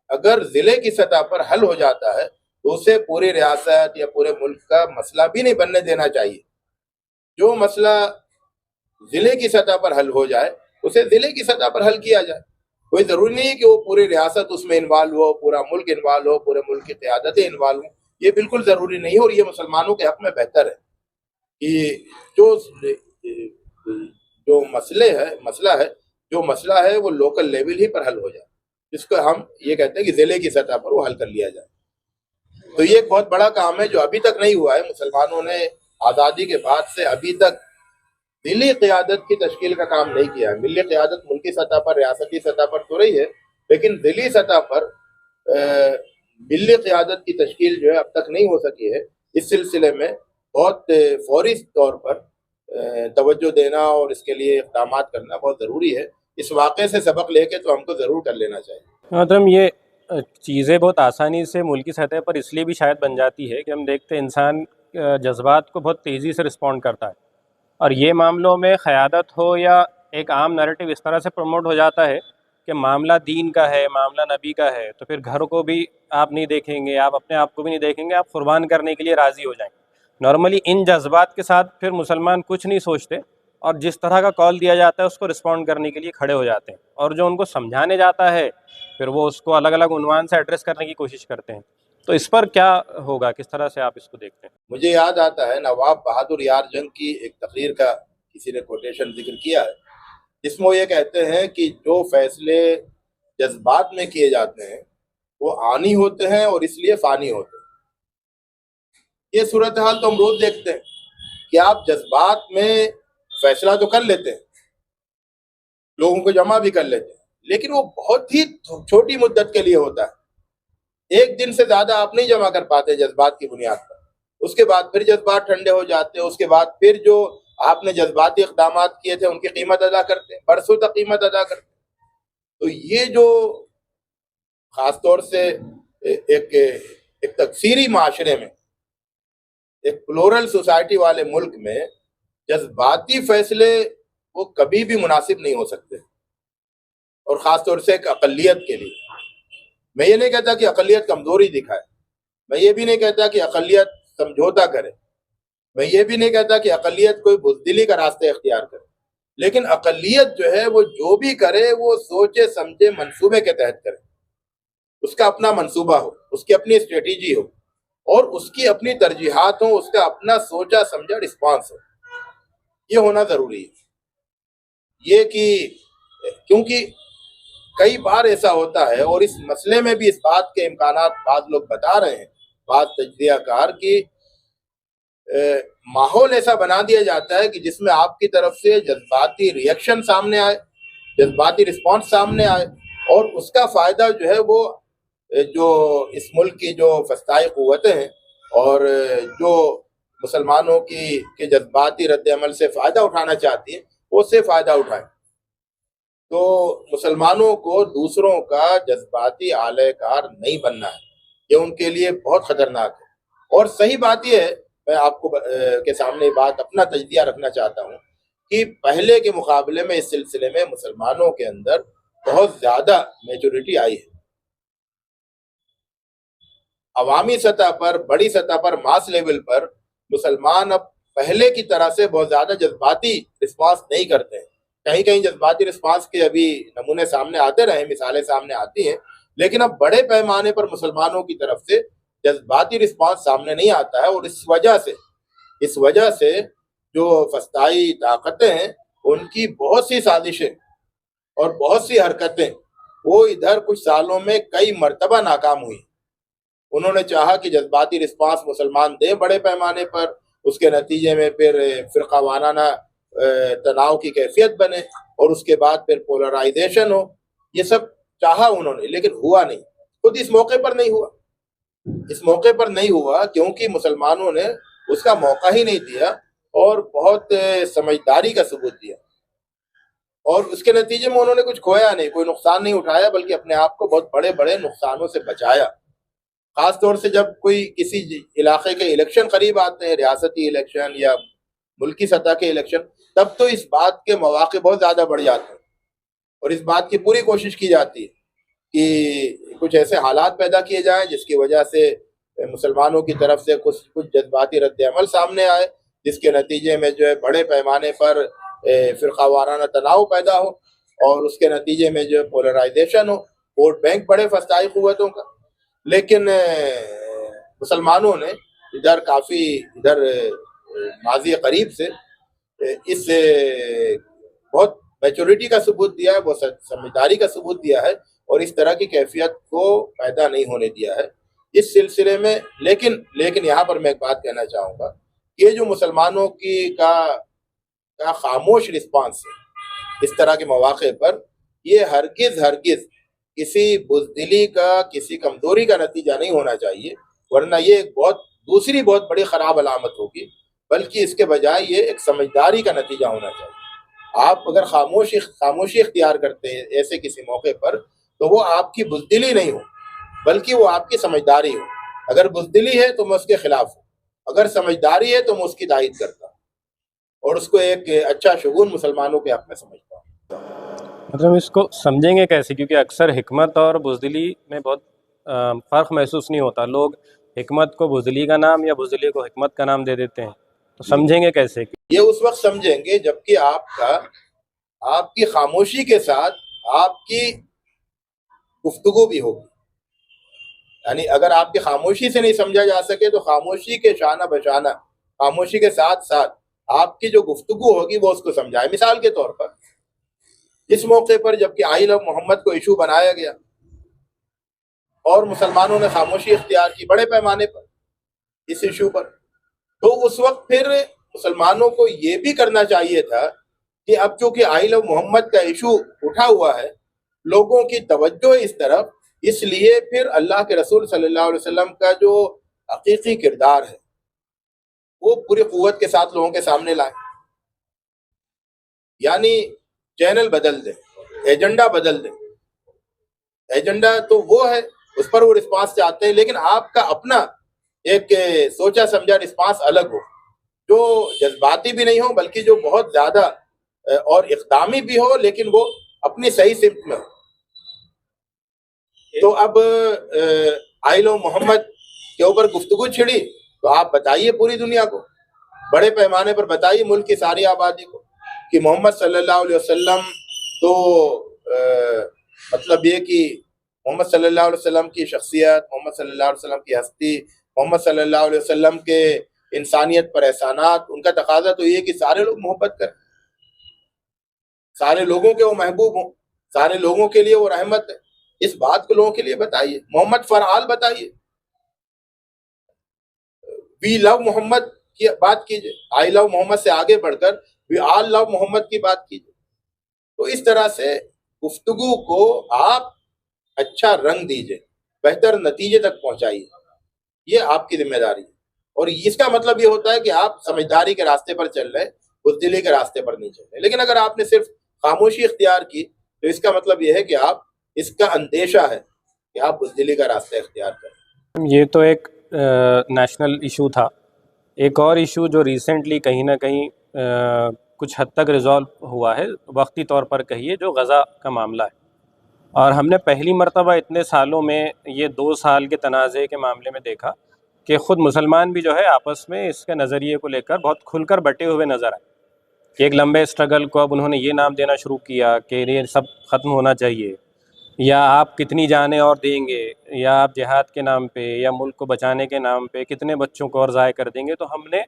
[SPEAKER 1] اگر ضلع کی سطح پر حل ہو جاتا ہے تو اسے پوری ریاست یا پورے ملک کا مسئلہ بھی نہیں بننے دینا چاہیے. جو مسئلہ ضلع کی سطح پر حل ہو جائے اسے ضلع کی سطح پر حل کیا جائے. کوئی ضروری نہیں کہ وہ پوری ریاست اس میں انوالو ہو، پورا ملک انوالو ہو، پورے ملک کی قیادتیں انوالو ہوں، یہ بالکل ضروری نہیں ہے. اور یہ مسلمانوں کے حق میں بہتر ہے کہ جو جو مسئلہ ہے وہ لوکل لیول ہی پر حل ہو جائے، جس کو ہم یہ کہتے ہیں کہ ضلع کی سطح پر وہ حل کر لیا جائے. تو یہ ایک بہت بڑا کام ہے جو ابھی تک نہیں ہوا ہے. مسلمانوں نے آزادی کے بعد سے ابھی تک ملی قیادت کی تشکیل کا کام نہیں کیا ہے. ملی قیادت ملکی سطح پر، ریاستی سطح پر تو رہی ہے، لیکن ذیلی سطح پر ملی قیادت کی تشکیل جو ہے اب تک نہیں ہو سکی ہے. اس سلسلے میں بہت فوری طور پر توجہ دینا اور اس کے لیے اقدامات کرنا بہت ضروری ہے. اس واقعے سے سبق لے کے تو ہم کو ضرور کر لینا چاہیے.
[SPEAKER 2] محترم، یہ چیزیں بہت آسانی سے ملکی سطح پر اس لیے بھی شاید بن جاتی ہے کہ ہم دیکھتے ہیں انسان جذبات کو بہت تیزی سے رسپونڈ کرتا ہے، اور یہ معاملوں میں قیادت ہو یا ایک عام نیریٹو اس طرح سے پروموٹ ہو جاتا ہے کہ معاملہ دین کا ہے، معاملہ نبی کا ہے، تو پھر گھر کو بھی آپ نہیں دیکھیں گے، آپ اپنے آپ کو بھی نہیں دیکھیں گے، آپ قربان کرنے کے لیے راضی ہو جائیں گے. نارملی ان جذبات کے ساتھ پھر مسلمان کچھ نہیں سوچتے، اور جس طرح کا کال دیا جاتا ہے اس کو رسپونڈ کرنے کے لیے کھڑے ہو جاتے ہیں، اور جو ان کو سمجھانے جاتا ہے پھر وہ اس کو الگ الگ عنوان سے ایڈریس کرنے کی کوشش کرتے ہیں. تو اس پر کیا ہوگا، کس طرح سے آپ اس کو دیکھتے ہیں؟
[SPEAKER 1] مجھے یاد آتا ہے نواب بہادر یار جنگ کی ایک تقریر کا کسی نے کوٹیشن ذکر کیا ہے، جس میں وہ یہ کہتے ہیں کہ جو فیصلے جذبات میں کیے جاتے ہیں وہ آنی ہوتے ہیں اور اس لیے فانی ہوتے ہیں. یہ صورتحال تو ہم روز دیکھتے ہیں کہ آپ جذبات میں فیصلہ تو کر لیتے ہیں، لوگوں کو جمع بھی کر لیتے ہیں، لیکن وہ بہت ہی چھوٹی مدت کے لیے ہوتا ہے. ایک دن سے زیادہ آپ نہیں جمع کر پاتے جذبات کی بنیاد پر. اس کے بعد پھر جذبات ٹھنڈے ہو جاتے ہیں، اس کے بعد پھر جو آپ نے جذباتی اقدامات کیے تھے ان کی قیمت ادا کرتے ہیں، برسوں تک قیمت ادا کرتے ہیں. تو یہ جو خاص طور سے ایک تکثیری معاشرے میں، ایک پلورل سوسائٹی والے ملک میں جذباتی فیصلے وہ کبھی بھی مناسب نہیں ہو سکتے، اور خاص طور سے ایک اقلیت کے لیے. میں یہ نہیں کہتا کہ اقلیت کمزوری دکھائے، میں یہ بھی نہیں کہتا کہ اقلیت سمجھوتا کرے، میں یہ بھی نہیں کہتا کہ اقلیت کوئی بزدلی کا راستہ اختیار کرے، لیکن اقلیت جو ہے وہ جو بھی کرے وہ سوچے سمجھے منصوبے کے تحت کرے. اس کا اپنا منصوبہ ہو، اس کی اپنی اسٹریٹجی ہو، اور اس کی اپنی ترجیحات ہوں، اس کا اپنا سوچا سمجھا رسپانس ہو. یہ ہونا ضروری ہے. یہ کہ کیونکہ کئی بار ایسا ہوتا ہے، اور اس مسئلے میں بھی اس بات کے امکانات بعض لوگ بتا رہے ہیں، بعض تجزیہ کار، کی ماحول ایسا بنا دیا جاتا ہے کہ جس میں آپ کی طرف سے جذباتی ریئیکشن سامنے آئے، جذباتی رسپانس سامنے آئے، اور اس کا فائدہ جو ہے وہ جو اس ملک کی جو فسطائی قوتیں ہیں اور جو مسلمانوں کے جذباتی رد عمل سے فائدہ اٹھانا چاہتی ہیں وہ اس سے فائدہ اٹھائیں. تو مسلمانوں کو دوسروں کا جذباتی اعلی کار نہیں بننا ہے، یہ ان کے لیے بہت خطرناک ہے. اور صحیح بات یہ ہے، میں آپ کو کے سامنے بات اپنا تجزیہ رکھنا چاہتا ہوں کہ پہلے کے مقابلے میں اس سلسلے میں مسلمانوں کے اندر بہت زیادہ میچورٹی آئی ہے. عوامی سطح پر، بڑی سطح پر، ماس لیول پر مسلمان اب پہلے کی طرح سے بہت زیادہ جذباتی رسپانس نہیں کرتے ہیں. کہیں کہیں جذباتی رسپانس کے ابھی نمونے سامنے آتے رہے، مثالیں سامنے آتی ہیں، لیکن اب بڑے پیمانے پر مسلمانوں کی طرف سے جذباتی رسپانس سامنے نہیں آتا ہے. اور اس وجہ سے جو فسطائی طاقتیں ہیں ان کی بہت سی سازشیں اور بہت سی حرکتیں وہ ادھر کچھ سالوں میں کئی مرتبہ ناکام ہوئی. انہوں نے چاہا کہ جذباتی رسپانس مسلمان دیں بڑے پیمانے پر، اس کے نتیجے میں پھر فرقہ وارانہ تناؤ کی کیفیت بنے، اور اس کے بعد پھر پولرائزیشن ہو. یہ سب چاہا انہوں نے، لیکن ہوا نہیں. خود اس موقع پر نہیں ہوا. اس موقع پر نہیں ہوا کیونکہ مسلمانوں نے اس کا موقع ہی نہیں دیا اور بہت سمجھداری کا ثبوت دیا، اور اس کے نتیجے میں انہوں نے کچھ کھویا نہیں، کوئی نقصان نہیں اٹھایا، بلکہ اپنے آپ کو بہت بڑے بڑے نقصانوں سے بچایا. خاص طور سے جب کوئی کسی علاقے کے الیکشن قریب آتے ہیں، ریاستی الیکشن یا ملکی سطح کے الیکشن، تب تو اس بات کے مواقع بہت زیادہ بڑھ جاتے ہیں، اور اس بات کی پوری کوشش کی جاتی ہے کہ کچھ ایسے حالات پیدا کیے جائیں جس کی وجہ سے مسلمانوں کی طرف سے کچھ جذباتی رد عمل سامنے آئے، جس کے نتیجے میں جو ہے بڑے پیمانے پر فرقہ وارانہ تناؤ پیدا ہو، اور اس کے نتیجے میں جو ہے پولرائزیشن ہو، ووٹ بینک بڑے فسطائی قوتوں کا. لیکن مسلمانوں نے ادھر ماضی قریب سے اس بہت میچورٹی کا ثبوت دیا ہے، بہت سمجھداری کا ثبوت دیا ہے، اور اس طرح کی کیفیت کو پیدا نہیں ہونے دیا ہے اس سلسلے میں۔ لیکن یہاں پر میں ایک بات کہنا چاہوں گا، یہ جو مسلمانوں کا خاموش رسپانس ہے اس طرح کے مواقع پر، یہ ہرگز کسی بزدلی کا، کسی کمزوری کا نتیجہ نہیں ہونا چاہیے، ورنہ یہ ایک دوسری بہت بڑی خراب علامت ہوگی، بلکہ اس کے بجائے یہ ایک سمجھداری کا نتیجہ ہونا چاہیے۔ آپ اگر خاموشی اختیار کرتے ہیں ایسے کسی موقع پر، تو وہ آپ کی بزدلی نہیں ہو، بلکہ وہ آپ کی سمجھداری ہو۔ اگر بزدلی ہے تو میں اس کے خلاف ہوں، اگر سمجھداری ہے تو میں اس کی تائید کرتا ہوں، اور اس کو ایک اچھا شگون مسلمانوں کے حق میں سمجھتا ہوں۔
[SPEAKER 2] مطلب اس کو سمجھیں گے کیسے؟ کیونکہ اکثر حکمت اور بزدلی میں بہت فرق محسوس نہیں ہوتا، لوگ حکمت کو بزدلی کا نام یا بزدلی کو حکمت کا نام دے دیتے ہیں، تو سمجھیں گے کیسے؟
[SPEAKER 1] یہ اس وقت سمجھیں گے جبکہ آپ کی خاموشی کے ساتھ آپ کی گفتگو بھی ہوگی۔ یعنی اگر آپ کی خاموشی سے نہیں سمجھا جا سکے تو خاموشی کے شانہ بشانہ، خاموشی کے ساتھ ساتھ آپ کی جو گفتگو ہوگی وہ اس کو سمجھائے۔ مثال کے طور پر اس موقع پر جبکہ آئل آف محمد کو ایشو بنایا گیا اور مسلمانوں نے خاموشی اختیار کی بڑے پیمانے پر اس ایشو پر، تو اس وقت پھر مسلمانوں کو یہ بھی کرنا چاہیے تھا کہ اب چونکہ آئل آف محمد کا ایشو اٹھا ہوا ہے، لوگوں کی توجہ اس طرف، اس لیے پھر اللہ کے رسول صلی اللہ علیہ وسلم کا جو حقیقی کردار ہے وہ پوری قوت کے ساتھ لوگوں کے سامنے لائیں، یعنی چینل بدل دیں، ایجنڈا بدل دیں۔ ایجنڈا تو وہ ہے، اس پر وہ رسپانس چاہتے ہیں، لیکن آپ کا اپنا ایک سوچا سمجھا رسپانس الگ ہو، جو جذباتی بھی نہیں ہو بلکہ جو بہت زیادہ اور اقدامی بھی ہو، لیکن وہ اپنی صحیح سمت میں ہو۔ تو اب آئل آف محمد کے اوپر گفتگو چھڑی تو آپ بتائیے پوری دنیا کو، بڑے پیمانے پر بتائیے ملک کی ساری آبادی کو کہ محمد صلی اللہ علیہ وسلم تو مطلب یہ کہ محمد صلی اللہ علیہ وسلم کی شخصیت، محمد صلی اللہ علیہ وسلم کی ہستی، محمد صلی اللہ علیہ وسلم کے انسانیت پر احسانات، ان کا تقاضا تو یہ کہ سارے لوگ محبت کریں، سارے لوگوں کے وہ محبوب ہوں، سارے لوگوں کے لیے وہ رحمت ہے۔ اس بات کو لوگوں کے لیے بتائیے، محمد فار آل بتائیے، وی لو محمد کی بات کیجئے، آئی لو محمد سے آگے بڑھ کر وی آل لو محمد کی بات کیجئے۔ تو اس طرح سے گفتگو کو آپ اچھا رنگ دیجئے، بہتر نتیجے تک پہنچائیے، یہ آپ کی ذمہ داری ہے۔ اور اس کا مطلب یہ ہوتا ہے کہ آپ سمجھداری کے راستے پر چل رہے، بزدلی کے راستے پر نہیں چل رہے۔ لیکن اگر آپ نے صرف خاموشی اختیار کی تو اس کا مطلب یہ ہے کہ آپ، اس کا اندیشہ ہے کہ آپ بزدلی کا راستہ اختیار کریں۔
[SPEAKER 2] یہ تو ایک نیشنل ایشو تھا، ایک اور ایشو جو ریسنٹلی کہیں نہ کہیں کچھ حد تک ریزالو ہوا ہے، وقتی طور پر کہیے، جو غزہ کا معاملہ ہے، اور ہم نے پہلی مرتبہ اتنے سالوں میں یہ 2 سال کے تنازع کے معاملے میں دیکھا کہ خود مسلمان بھی جو ہے آپس میں اس کے نظریے کو لے کر بہت کھل کر بٹے ہوئے نظر آئے، کہ ایک لمبے اسٹرگل کو اب انہوں نے یہ نام دینا شروع کیا کہ یہ سب ختم ہونا چاہیے، یا آپ کتنی جانیں اور دیں گے، یا آپ جہاد کے نام پہ یا ملک کو بچانے کے نام پہ کتنے بچوں کو اور ضائع کر دیں گے۔ تو ہم نے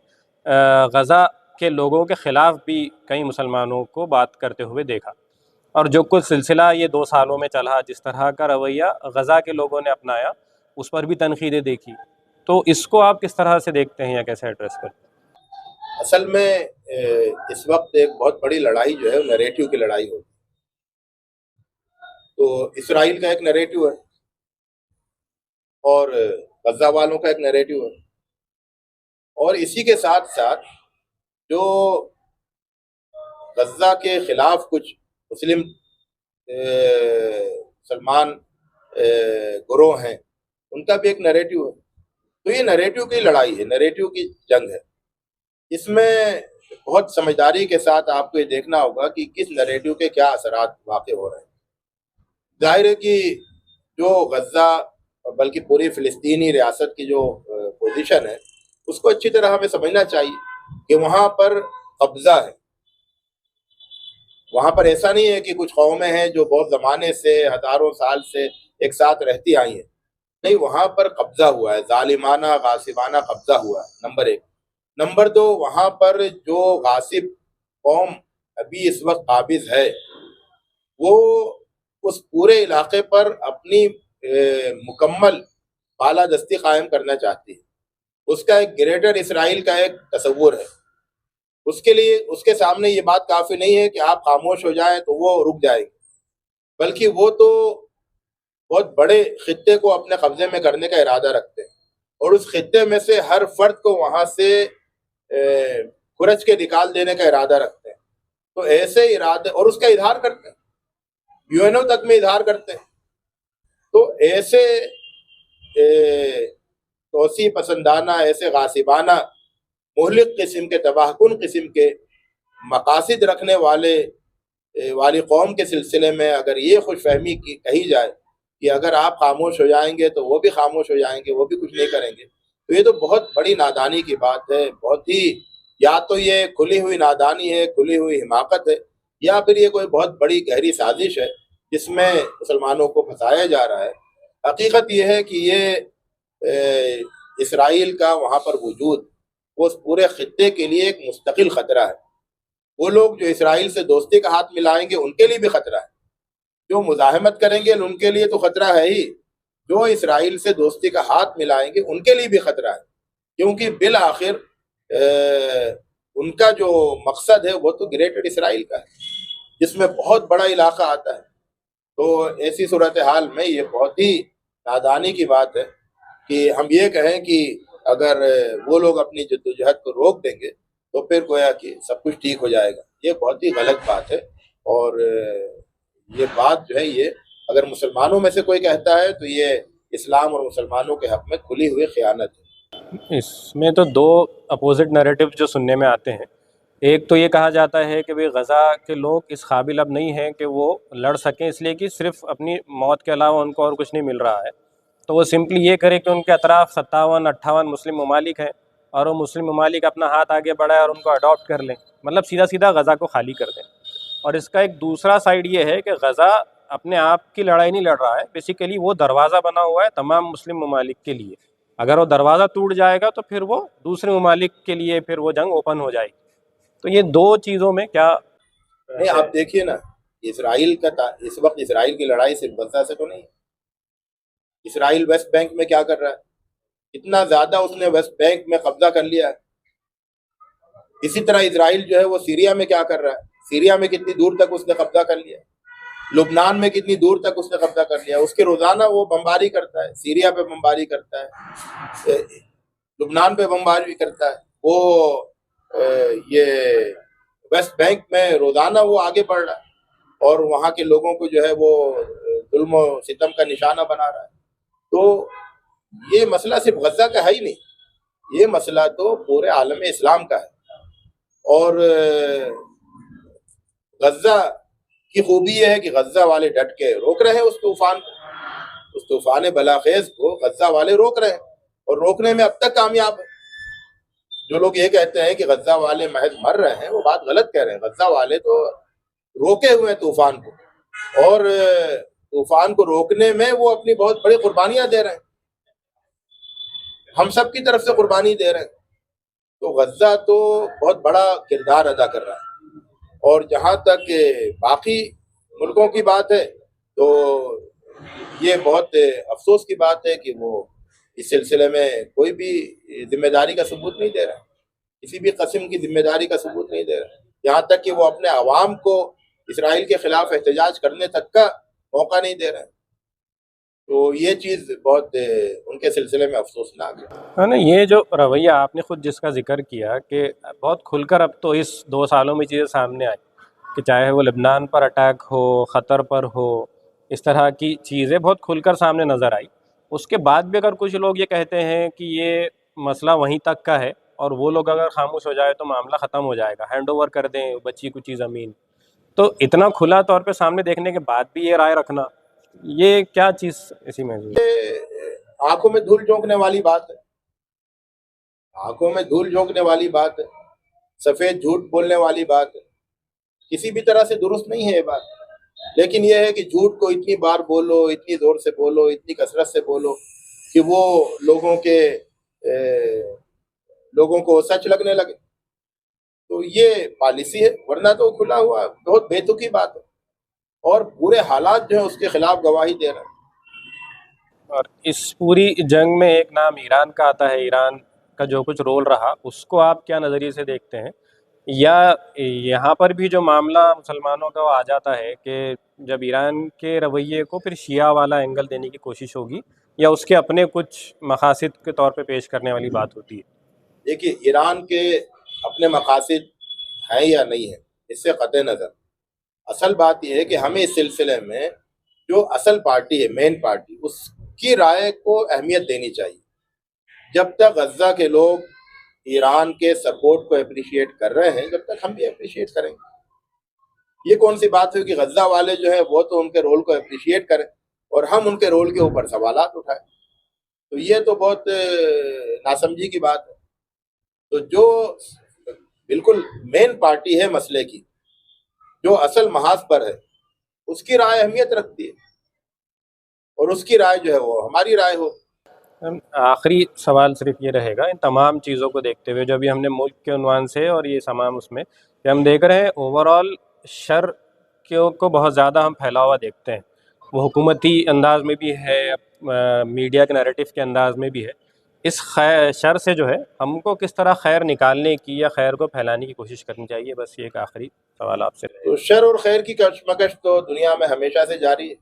[SPEAKER 2] غزہ کے لوگوں کے خلاف بھی کئی مسلمانوں کو بات کرتے ہوئے دیکھا، اور جو کچھ سلسلہ یہ 2 سالوں میں چلا، جس طرح کا رویہ غزہ کے لوگوں نے اپنایا، اس پر بھی تنقیدیں دیکھی۔ تو اس کو آپ کس طرح سے دیکھتے ہیں یا کیسے ایڈریس کرتے ہیں؟
[SPEAKER 1] اصل میں اس وقت ایک بہت بڑی لڑائی جو ہے نیریٹو کی لڑائی ہوتی ہے۔ تو اسرائیل کا ایک نیریٹو ہے اور غزہ والوں کا ایک نیریٹو ہے، اور اسی کے ساتھ ساتھ جو غزہ کے خلاف کچھ مسلمان گروہ ہیں، ان کا بھی ایک نیریٹو ہے۔ تو یہ نیریٹو کی لڑائی ہے، نیریٹو کی جنگ ہے۔ اس میں بہت سمجھداری کے ساتھ آپ کو یہ دیکھنا ہوگا کہ کس نیریٹو کے کیا اثرات واقع ہو رہے ہیں۔ ظاہر ہے کہ جو غزہ بلکہ پوری فلسطینی ریاست کی جو پوزیشن ہے، اس کو اچھی طرح ہمیں سمجھنا چاہیے کہ وہاں پر قبضہ ہے۔ وہاں پر ایسا نہیں ہے کہ کچھ قومیں ہیں جو بہت زمانے سے، ہزاروں سال سے ایک ساتھ رہتی آئی ہیں، نہیں، وہاں پر قبضہ ہوا ہے، ظالمانہ غاصبانہ قبضہ ہوا ہے، نمبر 1۔ نمبر 2، وہاں پر جو غاصب قوم ابھی اس وقت قابض ہے وہ اس پورے علاقے پر اپنی مکمل بالادستی قائم کرنا چاہتی ہے. اس کا ایک گریٹر اسرائیل کا ایک تصور ہے. اس کے لیے اس کے سامنے یہ بات کافی نہیں ہے کہ آپ خاموش ہو جائیں تو وہ رک جائے گی، بلکہ وہ تو بہت بڑے خطے کو اپنے قبضے میں کرنے کا ارادہ رکھتے ہیں، اور اس خطے میں سے ہر فرد کو وہاں سے کھرچ کے نکال دینے کا ارادہ رکھتے ہیں. تو ایسے ارادے، اور اس کا اظہار کرتے ہیں، یو این او تک میں اظہار کرتے ہیں. تو ایسے توسیع پسندانہ، ایسے غاصبانہ، مہلک قسم کے، تباہ کن قسم کے مقاصد رکھنے والی قوم کے سلسلے میں اگر یہ خوش فہمی کی کہی جائے کہ اگر آپ خاموش ہو جائیں گے تو وہ بھی خاموش ہو جائیں گے، وہ بھی کچھ نہیں کریں گے، تو یہ تو بہت بڑی نادانی کی بات ہے. بہت ہی، یا تو یہ کھلی ہوئی نادانی ہے، کھلی ہوئی حماقت ہے، یا پھر یہ کوئی بہت بڑی گہری سازش ہے جس میں مسلمانوں کو پھنسایا جا رہا ہے. حقیقت یہ ہے کہ یہ اسرائیل کا وہاں پر وجود وہ اس پورے خطے کے لیے ایک مستقل خطرہ ہے. وہ لوگ جو اسرائیل سے دوستی کا ہاتھ ملائیں گے ان کے لیے بھی خطرہ ہے، جو مزاحمت کریں گے ان کے لیے تو خطرہ ہے ہی، جو اسرائیل سے دوستی کا ہاتھ ملائیں گے ان کے لیے بھی خطرہ ہے، کیونکہ بالآخر ان کا جو مقصد ہے وہ تو گریٹر اسرائیل کا ہے جس میں بہت بڑا علاقہ آتا ہے. تو ایسی صورتحال میں یہ بہت ہی نادانی کی بات ہے کہ ہم یہ کہیں کہ اگر وہ لوگ اپنی جدوجہد کو روک دیں گے تو پھر گویا کہ سب کچھ ٹھیک ہو جائے گا. یہ بہت ہی غلط بات ہے، اور یہ بات جو ہے، یہ اگر مسلمانوں میں سے کوئی کہتا ہے تو یہ اسلام اور مسلمانوں کے حق میں کھلی ہوئی خیانت ہے.
[SPEAKER 2] اس میں تو دو اپوزٹ نیریٹو جو سننے میں آتے ہیں. ایک تو یہ کہا جاتا ہے کہ بھئی غزہ کے لوگ اس قابل اب نہیں ہیں کہ وہ لڑ سکیں، اس لیے کہ صرف اپنی موت کے علاوہ ان کو اور کچھ نہیں مل رہا ہے، تو وہ سمپلی یہ کرے کہ ان کے اطراف 57-58 مسلم ممالک ہیں اور وہ مسلم ممالک اپنا ہاتھ آگے بڑھائے اور ان کو اڈاپٹ کر لیں، مطلب سیدھا سیدھا غزہ کو خالی کر دیں. اور اس کا ایک دوسرا سائیڈ یہ ہے کہ غزہ اپنے آپ کی لڑائی نہیں لڑ رہا ہے، بیسیکلی وہ دروازہ بنا ہوا ہے تمام مسلم ممالک کے لیے. اگر وہ دروازہ ٹوٹ جائے گا تو پھر وہ دوسرے ممالک کے لیے پھر وہ جنگ اوپن ہو جائے گی. تو یہ دو چیزوں میں کیا
[SPEAKER 1] نہیں، آپ دیکھیے نا، اسرائیل کا اس وقت اسرائیل کی لڑائی صرف غزہ سے تو نہیں. اسرائیل ویسٹ بینک میں کیا کر رہا ہے؟ اتنا زیادہ اس نے ویسٹ بینک میں قبضہ کر لیا ہے. اسی طرح اسرائیل جو ہے وہ سیریا میں کیا کر رہا ہے؟ سیریا میں کتنی دور تک اس نے قبضہ کر لیا، لبنان میں کتنی دور تک اس نے قبضہ کر لیا. اس کے روزانہ وہ بمباری کرتا ہے، سیریا پہ بمباری کرتا ہے، لبنان پہ بمباری کرتا ہے. وہ یہ ویسٹ بینک میں روزانہ وہ آگے بڑھ رہا ہے اور وہاں کے لوگوں کو جو ہے وہ ظلم و ستم کا نشانہ بنا رہا ہے. تو یہ مسئلہ صرف غزہ کا ہے ہی نہیں، یہ مسئلہ تو پورے عالم اسلام کا ہے. اور غزہ کی خوبی یہ ہے کہ غزہ والے ڈٹ کے روک رہے ہیں اس طوفان بلاخیز کو غزہ والے روک رہے ہیں، اور روکنے میں اب تک کامیاب ہے. جو لوگ یہ کہتے ہیں کہ غزہ والے محض مر رہے ہیں وہ بات غلط کہہ رہے ہیں. غزہ والے تو روکے ہوئے ہیں طوفان کو، اور طوفان کو روکنے میں وہ اپنی بہت بڑی قربانیاں دے رہے ہیں، ہم سب کی طرف سے قربانی دے رہے ہیں. تو غزہ تو بہت بڑا کردار ادا کر رہا ہے. اور جہاں تک باقی ملکوں کی بات ہے تو یہ بہت افسوس کی بات ہے کہ وہ اس سلسلے میں کوئی بھی ذمہ داری کا ثبوت نہیں دے رہا، کسی بھی قسم کی ذمہ داری کا ثبوت نہیں دے رہا، یہاں تک کہ وہ اپنے عوام کو اسرائیل کے خلاف احتجاج کرنے تک کا موقع نہیں دے رہے. تو یہ چیز بہت ان کے سلسلے میں افسوسناک ہے.
[SPEAKER 2] ہاں نا، یہ جو رویہ آپ نے خود جس کا ذکر کیا کہ بہت کھل کر اب تو اس 2 سالوں میں چیزیں سامنے آئی کہ چاہے وہ لبنان پر اٹیک ہو، قطر پر ہو، اس طرح کی چیزیں بہت کھل کر سامنے نظر آئی. اس کے بعد بھی اگر کچھ لوگ یہ کہتے ہیں کہ یہ مسئلہ وہیں تک کا ہے اور وہ لوگ اگر خاموش ہو جائے تو معاملہ ختم ہو جائے گا، ہینڈ اوور کر دیں بچی کچی زمین، تو اتنا کھلا طور پہ سامنے دیکھنے کے بعد بھی یہ رائے رکھنا، یہ کیا چیز اسی میں
[SPEAKER 1] آنکھوں میں دھول جھونکنے والی بات ہے، آنکھوں میں دھول جھونکنے والی بات ہے، سفید جھوٹ بولنے والی بات ہے. کسی بھی طرح سے درست نہیں ہے یہ بات. لیکن یہ ہے کہ جھوٹ کو اتنی بار بولو، اتنی زور سے بولو، اتنی کثرت سے بولو کہ وہ لوگوں کو سچ لگنے لگے. تو یہ پالیسی ہے، ورنہ تو کھلا ہوا بہت بیتکی بات ہے، اور پورے حالات جو ہیں اس کے خلاف گواہی دے رہے ہیں۔
[SPEAKER 2] اور اس پوری جنگ میں ایک نام ایران کا آتا ہے، ایران کا جو کچھ رول رہا اس کو آپ کیا نظریے سے دیکھتے ہیں؟ یا یہاں پر بھی جو معاملہ مسلمانوں کا وہ آ جاتا ہے کہ جب ایران کے رویے کو پھر شیعہ والا اینگل دینے کی کوشش ہوگی، یا اس کے اپنے کچھ مقاصد کے طور پہ پیش کرنے والی بات ہوتی ہے؟
[SPEAKER 1] دیکھیے، ایران کے اپنے مقاصد ہیں یا نہیں ہیں اس سے قطع نظر، اصل بات یہ ہے کہ ہمیں اس سلسلے میں جو اصل پارٹی ہے، مین پارٹی، اس کی رائے کو اہمیت دینی چاہیے۔ جب تک غزہ کے لوگ ایران کے سپورٹ کو اپریشیٹ کر رہے ہیں، جب تک ہم بھی اپریشیٹ کریں گے۔ یہ کون سی بات ہوئی کہ غزہ والے جو ہیں وہ تو ان کے رول کو اپریشیٹ کریں اور ہم ان کے رول کے اوپر سوالات اٹھائیں؟ تو یہ تو بہت ناسمجھی کی بات ہے۔ تو جو بالکل مین پارٹی ہے مسئلے کی، جو اصل محاذ پر ہے، اس کی رائے اہمیت رکھتی ہے، اور اس کی رائے جو ہے وہ ہماری رائے ہو۔
[SPEAKER 2] آخری سوال صرف یہ رہے گا، ان تمام چیزوں کو دیکھتے ہوئے جو ابھی ہم نے ملک کے عنوان سے اور یہ تمام اس میں کہ ہم دیکھ رہے ہیں اوور آل شر کو بہت زیادہ ہم پھیلا ہوا دیکھتے ہیں، وہ حکومتی انداز میں بھی ہے، میڈیا کے نیریٹو کے انداز میں بھی ہے۔ اس شر سے جو ہے ہم کو کس طرح خیر نکالنے کی یا خیر کو پھیلانے کی کوشش کرنی چاہیے؟ بس یہ ایک آخری سوال آپ سے رہے
[SPEAKER 1] تو شر اور خیر کی کشمکش تو دنیا میں ہمیشہ سے جاری ہے،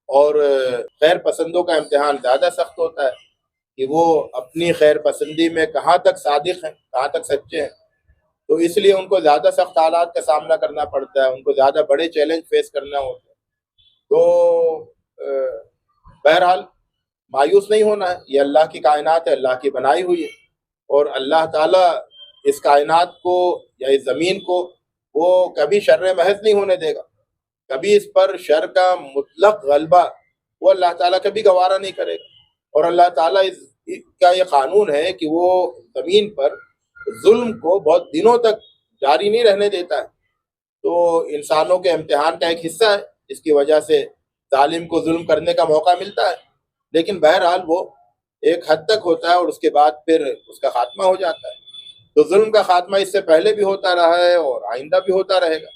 [SPEAKER 1] اور خیر پسندوں کا امتحان زیادہ سخت ہوتا ہے کہ وہ اپنی خیر پسندی میں کہاں تک صادق ہیں، کہاں تک سچے ہیں۔ تو اس لیے ان کو زیادہ سخت حالات کا سامنا کرنا پڑتا ہے، ان کو زیادہ بڑے چیلنج فیس کرنا ہوتا ہے۔ تو بہرحال مایوس نہیں ہونا ہے، یہ اللہ کی کائنات ہے، اللہ کی بنائی ہوئی ہے، اور اللہ تعالیٰ اس کائنات کو یا اس زمین کو وہ کبھی شر محض نہیں ہونے دے گا، کبھی اس پر شر کا مطلق غلبہ وہ اللہ تعالیٰ کبھی گوارا نہیں کرے گا۔ اور اللہ تعالیٰ کا یہ قانون ہے کہ وہ زمین پر ظلم کو بہت دنوں تک جاری نہیں رہنے دیتا ہے۔ تو انسانوں کے امتحان کا ایک حصہ ہے، اس کی وجہ سے ظالم کو ظلم کرنے کا موقع ملتا ہے، لیکن بہرحال وہ ایک حد تک ہوتا ہے اور اس کے بعد پھر اس کا خاتمہ ہو جاتا ہے۔ تو ظلم کا خاتمہ اس سے پہلے بھی ہوتا رہا ہے اور آئندہ بھی ہوتا رہے گا،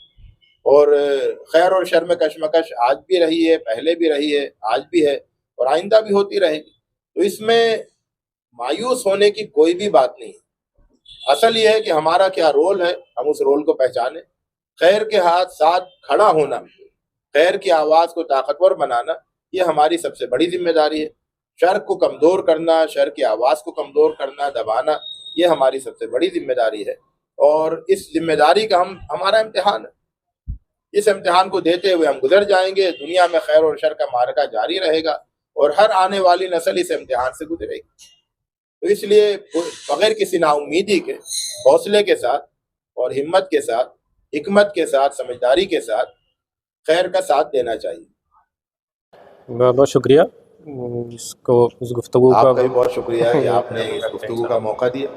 [SPEAKER 1] اور خیر اور شر میں کشمکش آج بھی رہی ہے، پہلے بھی رہی ہے، آج بھی ہے، اور آئندہ بھی ہوتی رہے گی۔ تو اس میں مایوس ہونے کی کوئی بھی بات نہیں ہے۔ اصل یہ ہے کہ ہمارا کیا رول ہے، ہم اس رول کو پہچانیں۔ خیر کے ہاتھ ساتھ کھڑا ہونا، خیر کی آواز کو طاقتور بنانا، یہ ہماری سب سے بڑی ذمہ داری ہے۔ شر کو کمزور کرنا، شر کی آواز کو کمزور کرنا، دبانا، یہ ہماری سب سے بڑی ذمہ داری ہے، اور اس ذمہ داری کا ہمارا امتحان ہے۔ اس امتحان کو دیتے ہوئے ہم گزر جائیں گے، دنیا میں خیر اور شر کا معرکہ جاری رہے گا، اور ہر آنے والی نسل اس امتحان سے گزرے گی۔ تو اس لیے بغیر کسی نا امیدی کے، حوصلے کے ساتھ اور ہمت کے ساتھ، حکمت کے ساتھ، سمجھداری کے ساتھ خیر کا ساتھ دینا چاہیے۔
[SPEAKER 2] بہت بہت شکریہ اس گفتگو کا
[SPEAKER 1] آپ کا بھی بہت شکریہ کہ آپ نے اس گفتگو کا موقع دیا۔